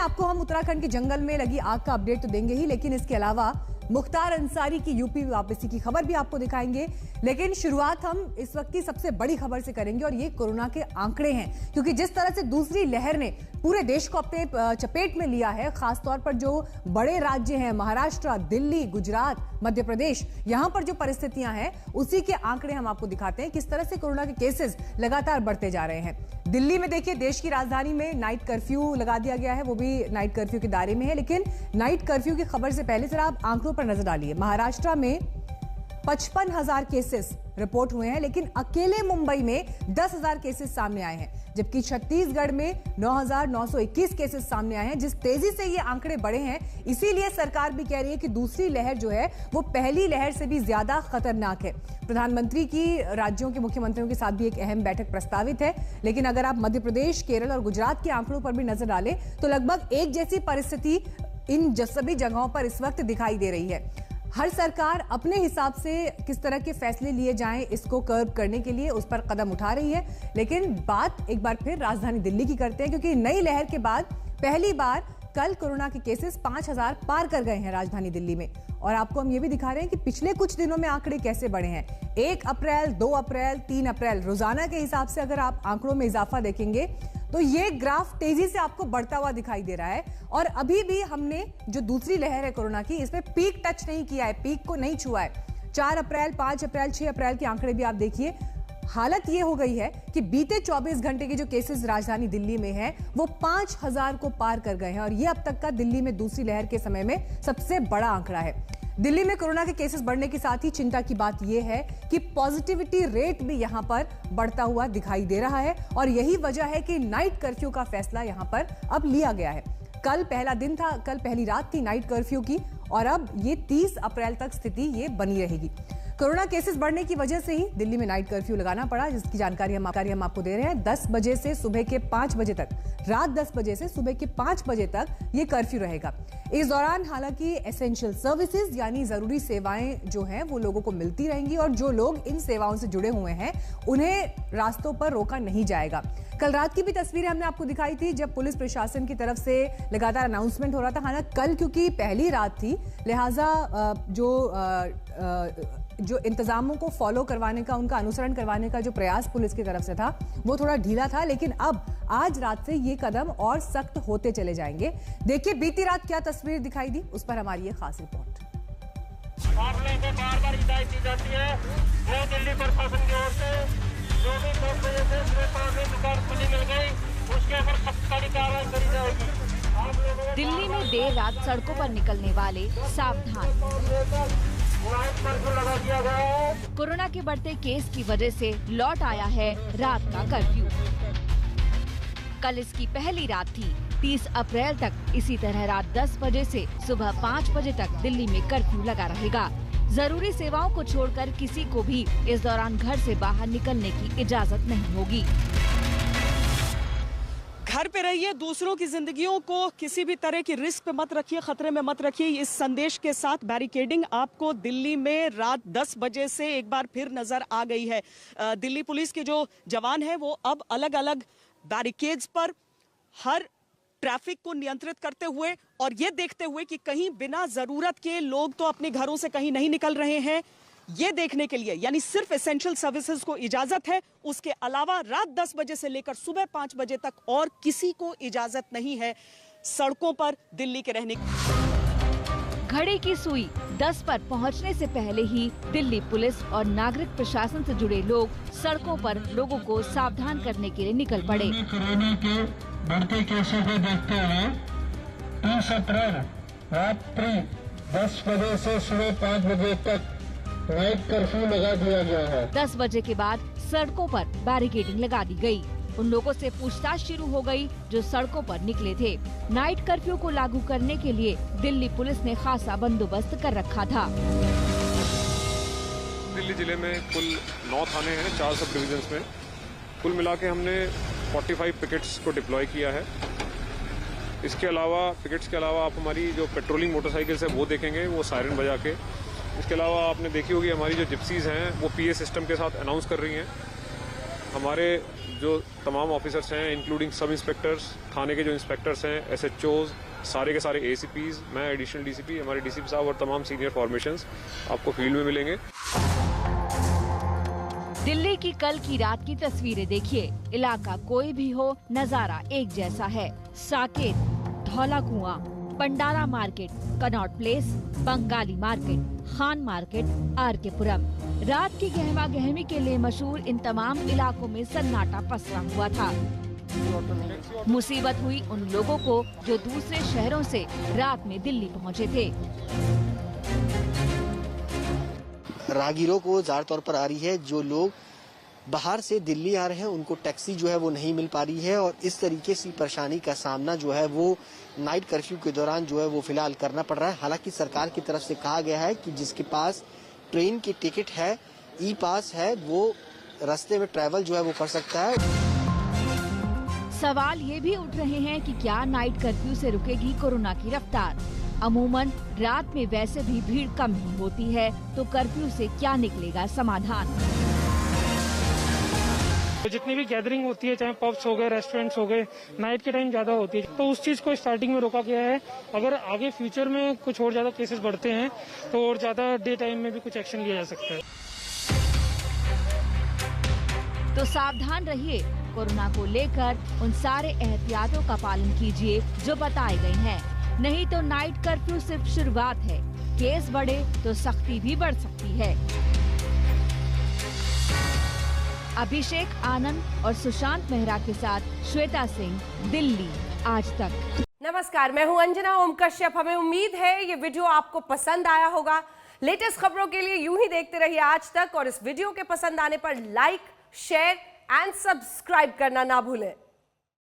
आपको हम उत्तराखंड के जंगल में लगी आग का अपडेट तो देंगे ही, लेकिन इसके अलावा मुख्तार अंसारी की यूपी वापसी की खबर भी आपको दिखाएंगे। लेकिन शुरुआत हम इस वक्त की सबसे बड़ी खबर से करेंगे और ये कोरोना के आंकड़े हैं, क्योंकि जिस तरह से दूसरी लहर ने पूरे देश को अपने चपेट में लिया है, खासतौर पर जो बड़े राज्य हैं महाराष्ट्र, दिल्ली, गुजरात, मध्य प्रदेश, यहां पर जो परिस्थितियां हैं उसी के आंकड़े हम आपको दिखाते हैं किस तरह से कोरोना के केसेस लगातार बढ़ते जा रहे हैं। दिल्ली में देखिए, देश की राजधानी में नाइट कर्फ्यू लगा दिया गया है, वो भी नाइट कर्फ्यू के दायरे में है। लेकिन नाइट कर्फ्यू की खबर से पहले जरा आप आंकड़ों पर नजर डालिए। महाराष्ट्र में 55,000 केसेस रिपोर्ट हुए हैं, लेकिन अकेले मुंबई में 10,000 केसेस सामने आए हैं, जबकि छत्तीसगढ़ में 9,921 केसेस सामने आए हैं। जिस तेजी से ये आंकड़े बढ़े हैं, इसीलिए सरकार भी कह रही है कि दूसरी लहर जो है वो पहली लहर से भी ज्यादा खतरनाक है। प्रधानमंत्री की राज्यों के मुख्यमंत्रियों के साथ भी एक अहम बैठक प्रस्तावित है, लेकिन अगर आप मध्य प्रदेश, केरल और गुजरात के आंकड़ों पर भी नजर डालें तो लगभग एक जैसी परिस्थिति इन सभी जगहों पर इस वक्त दिखाई दे रही है। हर सरकार अपने हिसाब से किस तरह के फैसले लिए जाएं इसको कर्ब करने के लिए उस पर कदम उठा रही है। लेकिन बात एक बार फिर राजधानी दिल्ली की करते हैं, क्योंकि नई लहर के बाद पहली बार कल कोरोना के केसेस 5,000 पार कर गए हैं राजधानी दिल्ली में। और आपको हम ये भी दिखा रहे हैं कि पिछले कुछ दिनों में आंकड़े कैसे बढ़े हैं। 1 अप्रैल, 2 अप्रैल, 3 अप्रैल रोजाना के हिसाब से अगर आप आंकड़ों में इजाफा देखेंगे तो ये ग्राफ तेजी से आपको बढ़ता हुआ दिखाई दे रहा है। और अभी भी हमने जो दूसरी लहर है कोरोना की, इसमें पीक टच नहीं किया है, पीक को नहीं छुआ है। 4 अप्रैल, 5 अप्रैल, 6 अप्रैल के आंकड़े भी आप देखिए। हालत ये हो गई है कि बीते 24 घंटे के जो केसेस राजधानी दिल्ली में हैं वो 5,000 को पार कर गए हैं, और ये अब तक का दिल्ली में दूसरी लहर के समय में सबसे बड़ा आंकड़ा है। दिल्ली में कोरोना के केसेस बढ़ने के साथ ही चिंता की बात यह है कि पॉजिटिविटी रेट भी यहां पर बढ़ता हुआ दिखाई दे रहा है, और यही वजह है कि नाइट कर्फ्यू का फैसला यहां पर अब लिया गया है। कल पहला दिन था, कल पहली रात थी नाइट कर्फ्यू की, और अब ये 30 अप्रैल तक स्थिति ये बनी रहेगी। कोरोना केसेस बढ़ने की वजह से ही दिल्ली में नाइट कर्फ्यू लगाना पड़ा, जिसकी जानकारी हम आपको दे रहे हैं। 10 बजे से सुबह के 5 बजे तक, रात 10 बजे से सुबह के 5 बजे तक ये कर्फ्यू रहेगा। इस दौरान हालांकि एसेंशियल सर्विसेज यानी जरूरी सेवाएं जो हैं वो लोगों को मिलती रहेंगी, और जो लोग इन सेवाओं से जुड़े हुए हैं उन्हें रास्तों पर रोका नहीं जाएगा। कल रात की भी तस्वीरें हमने आपको दिखाई थी, जब पुलिस प्रशासन की तरफ से लगातार अनाउंसमेंट हो रहा था। हालांकि कल क्योंकि पहली रात थी, लिहाजा जो इंतजामों को फॉलो करवाने का, उनका अनुसरण करवाने का जो प्रयास पुलिस की तरफ से था वो थोड़ा ढीला था। लेकिन अब आज रात से ये कदम और सख्त होते चले जाएंगे। देखिए बीती रात क्या तस्वीर दिखाई दी, उस पर हमारी ये खास रिपोर्ट। आप लोगों को बार-बार हिदायत दी जाती है वो दिल्ली प्रशासन की ओर से, जो भी 10 बजे से सुबह 5 बजे दुकान खुली मिल गई उसके ऊपर सख्त कार्रवाई करी जाएगी। दिल्ली में देर रात सड़कों पर निकलने वाले सावधान। कोरोना के बढ़ते केस की वजह से लौट आया है रात का कर्फ्यू। कल इसकी पहली रात थी। 30 अप्रैल तक इसी तरह रात 10 बजे से सुबह 5 बजे तक दिल्ली में कर्फ्यू लगा रहेगा। जरूरी सेवाओं को छोड़कर किसी को भी इस दौरान घर से बाहर निकलने की इजाजत नहीं होगी। घर पे रहिए, दूसरों की जिंदगियों को किसी भी तरह की रिस्क पे मत रखिए, खतरे में मत रखिए। इस संदेश के साथ बैरिकेडिंग आपको दिल्ली में रात 10 बजे से एक बार फिर नजर आ गई है। दिल्ली पुलिस के जो जवान हैं वो अब अलग अलग बैरिकेड्स पर हर ट्रैफिक को नियंत्रित करते हुए और ये देखते हुए कि कहीं बिना जरूरत के लोग तो अपने घरों से कहीं नहीं निकल रहे हैं, ये देखने के लिए, यानी सिर्फ एसेंशियल सर्विसेज को इजाजत है, उसके अलावा रात 10 बजे से लेकर सुबह 5 बजे तक और किसी को इजाजत नहीं है सड़कों पर दिल्ली के रहने की। घड़ी की सुई 10 पर पहुंचने से पहले ही दिल्ली पुलिस और नागरिक प्रशासन से जुड़े लोग सड़कों पर लोगों को सावधान करने के लिए निकल पड़े। कोरोना के बढ़ते केसों को देखते हुए 30 अप्रैल रात्रि 10 बजे से सुबह 5 बजे तक नाइट कर्फ्यू लगा दिया गया है। 10 बजे के बाद सड़कों पर बैरिकेडिंग लगा दी गई। उन लोगों से पूछताछ शुरू हो गई जो सड़कों पर निकले थे। नाइट कर्फ्यू को लागू करने के लिए दिल्ली पुलिस ने खासा बंदोबस्त कर रखा था। दिल्ली जिले में कुल 9 थाने हैं, 4 सब डिविजन्स में। कुल मिला के हमने 45 पिकेट्स को डिप्लॉय किया है। इसके अलावा पिकेट्स के अलावा आप हमारी जो पेट्रोलिंग मोटरसाइकिल्स है वो देखेंगे, वो सायरन बजा के। इसके अलावा आपने देखी होगी हमारी जो जिप्सीज हैं वो पीए सिस्टम के साथ अनाउंस कर रही हैं। हमारे जो तमाम ऑफिसर्स हैं, इंक्लूडिंग सब इंस्पेक्टर्स, थाने के जो इंस्पेक्टर्स हैं, SHOs, सारे के सारे ACPs, मैं एडिशनल DCP, हमारे DCP साहब और तमाम सीनियर फॉर्मेशंस आपको फील्ड में मिलेंगे। दिल्ली की कल की रात की तस्वीरें देखिए। इलाका कोई भी हो, नजारा एक जैसा है। साकेत, धौला कुआं, Pandara market, Connaught place, Bengali market, Khan market, RK पुरम। रात की गहमा गहमी के लिए मशहूर इन तमाम इलाकों में सन्नाटा पसरा हुआ था। मुसीबत हुई उन लोगों को जो दूसरे शहरों से रात में दिल्ली पहुंचे थे। राहगीरों को ज़्यादा तौर पर आ रही है, जो लोग बाहर से दिल्ली आ रहे हैं उनको टैक्सी जो है वो नहीं मिल पा रही है और इस तरीके से परेशानी का सामना जो है वो नाइट कर्फ्यू के दौरान जो है वो फिलहाल करना पड़ रहा है। हालांकि सरकार की तरफ से कहा गया है कि जिसके पास ट्रेन की टिकट है, E-पास है, वो रास्ते में ट्रैवल जो है वो कर सकता है। सवाल ये भी उठ रहे हैं कि क्या नाइट कर्फ्यू से रुकेगी कोरोना की रफ्तार। अमूमन रात में वैसे भी भीड़ कम ही होती है, तो कर्फ्यू से क्या निकलेगा समाधान। तो जितनी भी गैदरिंग होती है, चाहे पब्स हो गए, रेस्टोरेंट्स हो गए, नाइट के टाइम ज्यादा होती है, तो उस चीज को स्टार्टिंग में रोका गया है। अगर आगे फ्यूचर में कुछ और ज्यादा केसेस बढ़ते हैं तो और ज्यादा डे टाइम में भी कुछ एक्शन लिया जा सकता है। तो सावधान रहिए, कोरोना को लेकर उन सारे एहतियातों का पालन कीजिए जो बताए गए हैं। नहीं तो नाइट कर्फ्यू सिर्फ शुरुआत है, केस बढ़े तो सख्ती भी बढ़ सकती है। अभिषेक आनंद और सुशांत मेहरा के साथ श्वेता सिंह, दिल्ली आज तक। नमस्कार, मैं हूं अंजना ओम कश्यप। हमें उम्मीद है ये वीडियो आपको पसंद आया होगा। लेटेस्ट खबरों के लिए यूं ही देखते रहिए आज तक और इस वीडियो के पसंद आने पर लाइक, शेयर एंड सब्सक्राइब करना ना भूलें।